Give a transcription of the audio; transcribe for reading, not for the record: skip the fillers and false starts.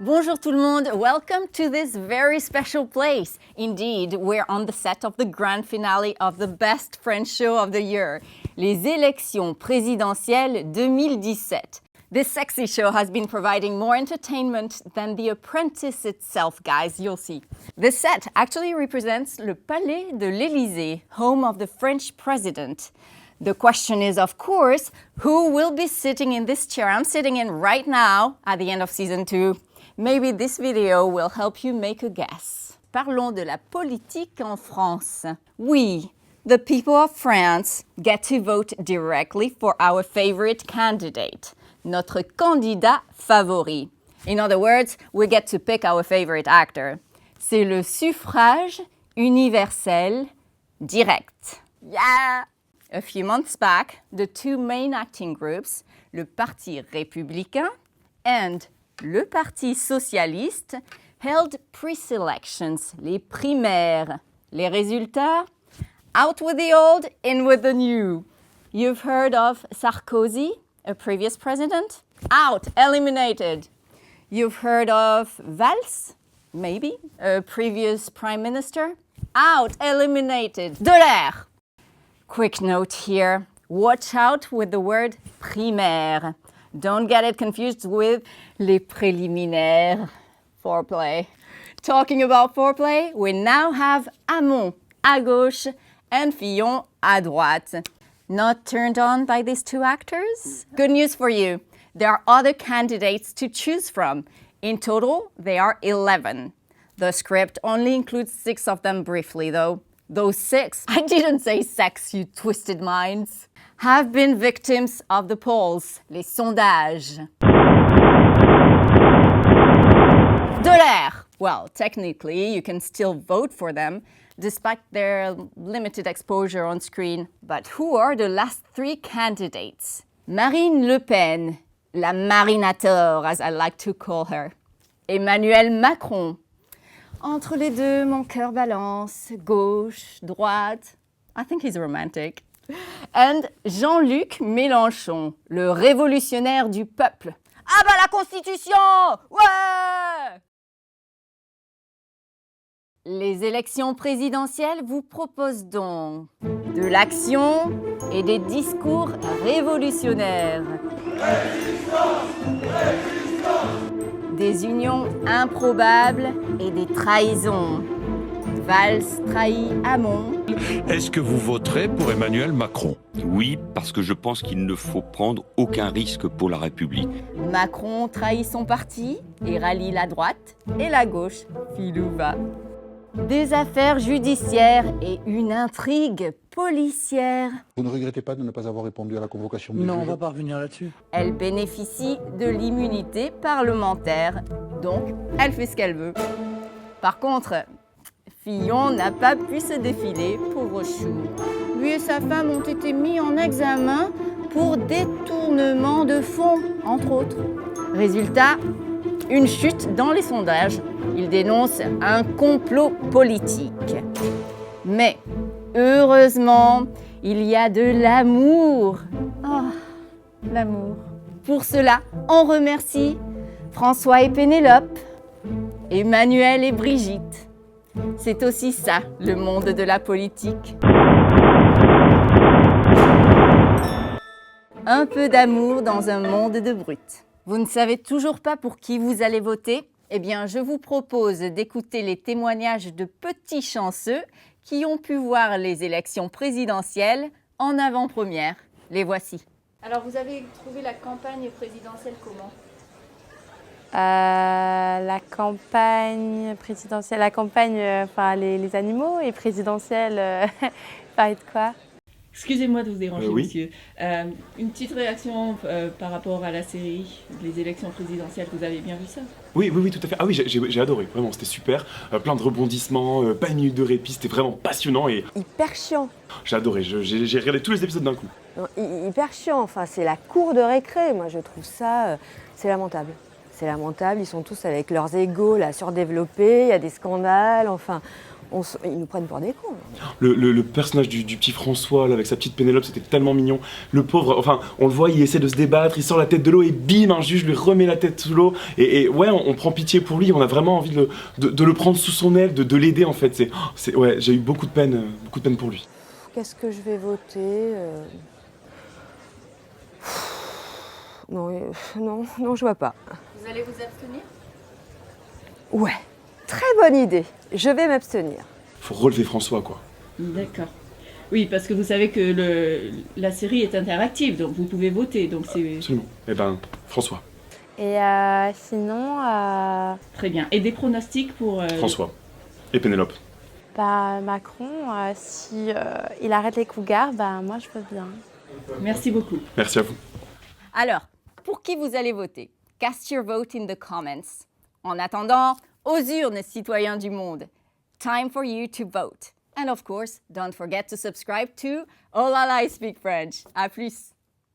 Bonjour tout le monde, welcome to this very special place. Indeed, we're on the set of the grand finale of the best French show of the year, les élections présidentielles 2017. This sexy show has been providing more entertainment than The Apprentice itself, guys, you'll see. The set actually represents le Palais de l'Élysée, home of the French president. The question is, of course, who will be sitting in this chair I'm sitting in right now at the end of season 2? Maybe this video will help you make a guess. Parlons de la politique en France. We, the people of France, get to vote directly for our favorite candidate, notre candidat favori. In other words, we get to pick our favorite actor. C'est le suffrage universel direct. Yeah! A few months back, the two main acting groups, le Parti républicain and le Parti socialiste, held pre-selections, les primaires. Les résultats? Out with the old, in with the new. You've heard of Sarkozy, a previous president? Out, eliminated. You've heard of Valls, maybe, a previous prime minister? Out, eliminated. Delaire. Quick note here, watch out with the word primaire. Don't get it confused with les préliminaires, foreplay. Talking about foreplay, we now have Hamon à gauche and Fillon à droite. Not turned on by these two actors? Good news for you, there are other candidates to choose from. In total, there are 11. The script only includes 6 of them briefly though. Those 6, I didn't say sex, you twisted minds, have been victims of the polls, les sondages. Delaire! Well, technically, you can still vote for them, despite their limited exposure on screen. But who are the last 3 candidates? Marine Le Pen, la Marinator, as I like to call her. Emmanuel Macron. Entre les deux, mon cœur balance, gauche, droite. I think he's romantic. And Jean-Luc Mélenchon, le révolutionnaire du peuple. Ah bah la Constitution! Ouais! Les élections présidentielles vous proposent donc de l'action et des discours révolutionnaires. Des unions improbables et des trahisons. Valls trahit Hamon. Est-ce que vous voterez pour Emmanuel Macron? Oui, parce que je pense qu'il ne faut prendre aucun risque pour la République. Macron trahit son parti et rallie la droite et la gauche, filou va. Des affaires judiciaires et une intrigue policière. Vous ne regrettez pas de ne pas avoir répondu à la convocation des Non, on juges? va pas revenir là-dessus. Elle bénéficie de l'immunité parlementaire, donc elle fait ce qu'elle veut. Par contre, Fillon n'a pas pu se défiler, pauvre chou. Lui et sa femme ont été mis en examen pour détournement de fonds, entre autres. Résultat, une chute dans les sondages. Il dénonce un complot politique. Mais, heureusement, il y a de l'amour. Oh, l'amour. Pour cela, on remercie François et Pénélope, Emmanuel et Brigitte. C'est aussi ça, le monde de la politique. Un peu d'amour dans un monde de brutes. Vous ne savez toujours pas pour qui vous allez voter? Eh bien, je vous propose d'écouter les témoignages de petits chanceux qui ont pu voir les élections présidentielles en avant-première. Les voici. Alors, vous avez trouvé la campagne présidentielle comment? La campagne présidentielle, enfin les animaux et présidentielle, parlait de quoi? Excusez-moi de vous déranger, Oui. monsieur. Une petite réaction par rapport à la série, les élections présidentielles, vous avez bien vu ça? Oui, tout à fait. Ah oui, j'ai adoré, vraiment, c'était super. Plein de rebondissements, pas une minute de répit, c'était vraiment passionnant et Hyper chiant. j'ai adoré. J'ai regardé tous les épisodes d'un coup. Non, hyper chiant, enfin c'est la cour de récré, moi je trouve ça, c'est lamentable. C'est lamentable, ils sont tous avec leurs égos là surdéveloppés, il y a des scandales, enfin Ils nous prennent pour des cons. Le personnage du petit François, là, avec sa petite Pénélope, c'était tellement mignon. Le pauvre, enfin, on le voit, il essaie de se débattre, il sort la tête de l'eau et bim, un juge lui remet la tête sous l'eau. Et ouais, on prend pitié pour lui, on a vraiment envie de le prendre sous son aile, de l'aider en fait. Ouais, j'ai eu beaucoup de peine pour lui. Qu'est-ce que je vais voter Non, je vois pas. Vous allez vous abstenir? Ouais, très bonne idée. Je vais m'abstenir. Faut relever François, quoi. D'accord. Oui, parce que vous savez que la série est interactive, donc vous pouvez voter. Donc c'est Absolument. Eh ben, François. Et sinon, très bien. Et des pronostics pour... François. Et Pénélope. bah, Macron, si il arrête les cougars, bah, moi je veux bien. Merci beaucoup. Merci à vous. Alors, pour qui vous allez voter? Cast your vote in the comments. En attendant, aux urnes, citoyens du monde. Time for you to vote. And of course, don't forget to subscribe to Oh La La, I Speak French. À plus!